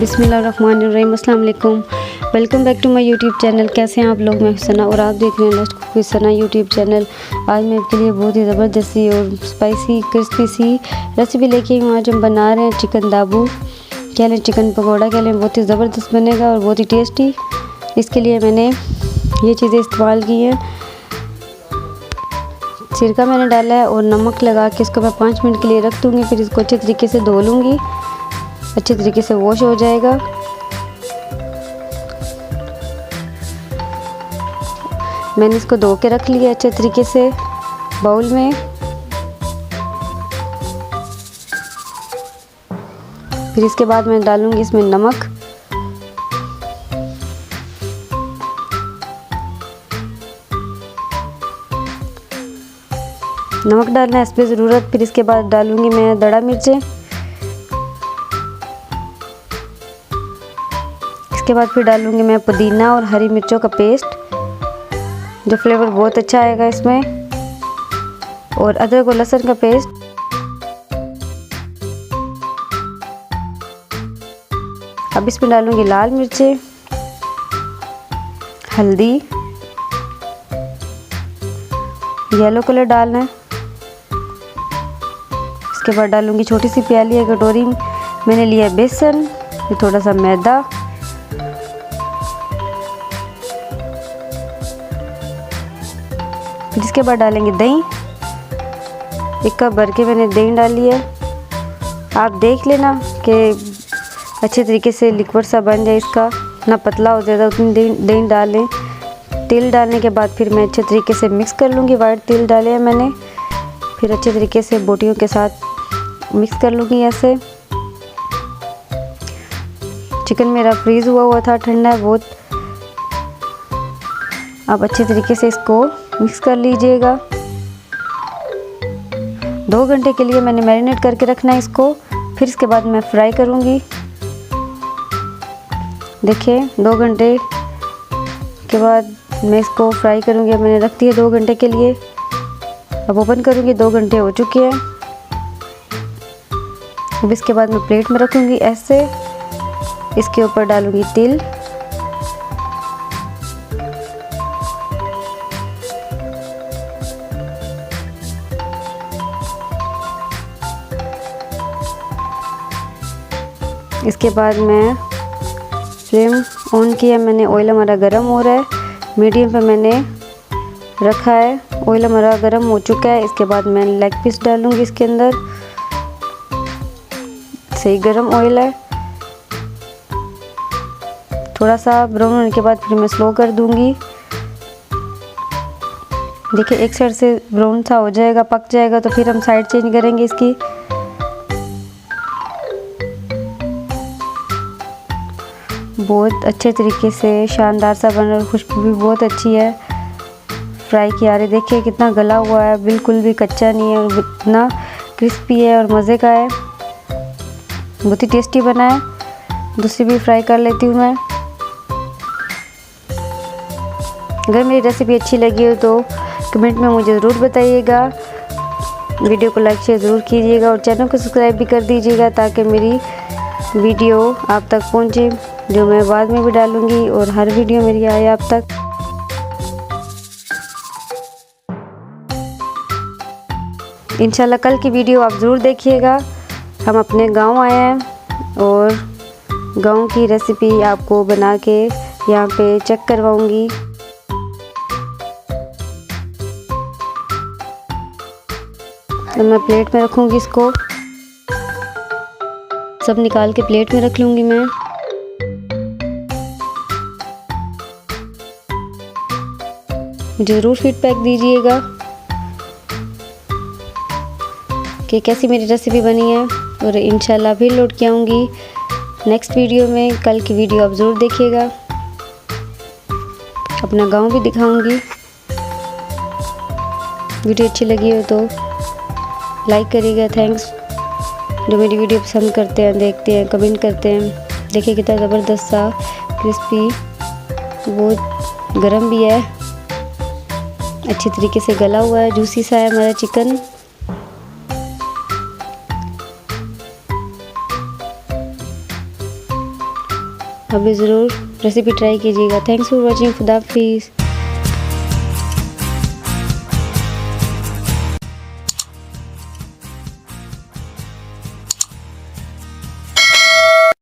बिस्मिल्लाहिर्रहमानिर्रहीम, अस्सलाम वालेकुम। Welcome back to my YouTube channel. कैसे हैं आप लोग? मैं हुसना और आप देख रहे हैं let's cook with Sana YouTube channel. आज मैं आपके लिए बहुत ही ज़बरदस्त सी और स्पाइसी क्रिस्पी सी रेसिपी लेके आई हूँ। आज हम बना रहे हैं चिकन दाबू, कह लें चिकन पकौड़ा कह लें। बहुत ही ज़बरदस्त बनेगा और बहुत ही टेस्टी। इसके लिए मैंने ये चीज़ें इस्तेमाल की हैं। सिरका मैंने डाला है और नमक लगा के इसको मैं 5 मिनट के लिए रख दूँगी। फिर इसको अच्छे तरीके से धो लूँगी, अच्छे तरीके से वॉश हो जाएगा। मैंने इसको धो के रख लिया अच्छे तरीके से बाउल में। फिर इसके बाद मैं डालूंगी इसमें नमक, नमक डालना है इस पर ज़रूरत। फिर इसके बाद डालूंगी मैं दड़ा मिर्चें। इसके बाद फिर डालूंगी मैं पुदीना और हरी मिर्चों का पेस्ट, जो फ्लेवर बहुत अच्छा आएगा इसमें, और अदरक और लहसुन का पेस्ट। अब इसमें डालूंगी लाल मिर्चें, हल्दी, येलो कलर डालना है। इसके बाद डालूंगी छोटी सी प्याली या कटोरी मैंने लिया बेसन, थोड़ा सा मैदा, जिसके बाद डालेंगे दही। 1 कप भर के मैंने दही डाली है। आप देख लेना कि अच्छे तरीके से लिक्विड सा बन जाए इसका, ना पतला हो ज़्यादा, उतनी दही डालें। तेल डालने के बाद फिर मैं अच्छे तरीके से मिक्स कर लूँगी। वाइट तेल डाले हैं मैंने। फिर अच्छे तरीके से बोटियों के साथ मिक्स कर लूँगी ऐसे। चिकन मेरा फ्रीज़ हुआ था, ठंडा है बहुत। अब अच्छे तरीके से इसको मिक्स कर लीजिएगा। 2 घंटे के लिए मैंने मैरिनेट करके रखना है इसको। फिर इसके बाद मैं फ्राई करूँगी। देखिए 2 घंटे के बाद मैं इसको फ्राई करूँगी। अब मैंने रख दिया 2 घंटे के लिए। अब ओपन करूँगी, 2 घंटे हो चुके हैं। अब इसके बाद मैं प्लेट में रखूँगी ऐसे। इसके ऊपर डालूँगी तिल, इसके बाद मैं फ्लेम ऑन किया, मैंने ऑयल हमारा गर्म हो रहा है। मीडियम पे मैंने रखा है, ऑयल हमारा गर्म हो चुका है। इसके बाद मैं लेग पीस डालूंगी इसके अंदर। सही गर्म ऑयल है। थोड़ा सा ब्राउन होने के बाद फिर मैं स्लो कर दूंगी। देखिए एक साइड से ब्राउन सा हो जाएगा, पक जाएगा, तो फिर हम साइड चेंज करेंगे इसकी। बहुत अच्छे तरीके से शानदार सा बन रहा है, खुशबू भी बहुत अच्छी है। फ्राई किया रहे, देखिए कितना गला हुआ है, बिल्कुल भी कच्चा नहीं है, और इतना क्रिस्पी है और मज़े का है। बहुत ही टेस्टी बना है। दूसरी भी फ्राई कर लेती हूँ मैं। अगर मेरी रेसिपी अच्छी लगी हो तो कमेंट में मुझे ज़रूर बताइएगा। वीडियो को लाइक शेयर ज़रूर कीजिएगा और चैनल को सब्सक्राइब भी कर दीजिएगा, ताकि मेरी वीडियो आप तक पहुँचे, जो मैं बाद में भी डालूँगी और हर वीडियो मेरी आए आप तक। इंशाल्लाह कल की वीडियो आप ज़रूर देखिएगा। हम अपने गांव आए हैं और गांव की रेसिपी आपको बना के यहाँ पे चेक करवाऊँगी। तो मैं प्लेट में रखूँगी इसको, सब निकाल के प्लेट में रख लूँगी मैं। मुझे ज़रूर फीडबैक दीजिएगा कि कैसी मेरी रेसिपी बनी है, और इंशाल्लाह फिर लौट के आऊँगी नेक्स्ट वीडियो में। कल की वीडियो आप ज़रूर देखिएगा। अपना गांव भी दिखाऊँगी। वीडियो अच्छी लगी हो तो लाइक करिएगा। थैंक्स जो मेरी वीडियो पसंद करते हैं, देखते हैं, कमेंट करते हैं। देखिए कितना ज़बरदस्त सा क्रिस्पी, बहुत गरम भी है, अच्छी तरीके से गला हुआ है, जूसी सा है हमारा चिकन। अभी ज़रूर रेसिपी ट्राई कीजिएगा। Thanks for watching. खुदा हाफिज़।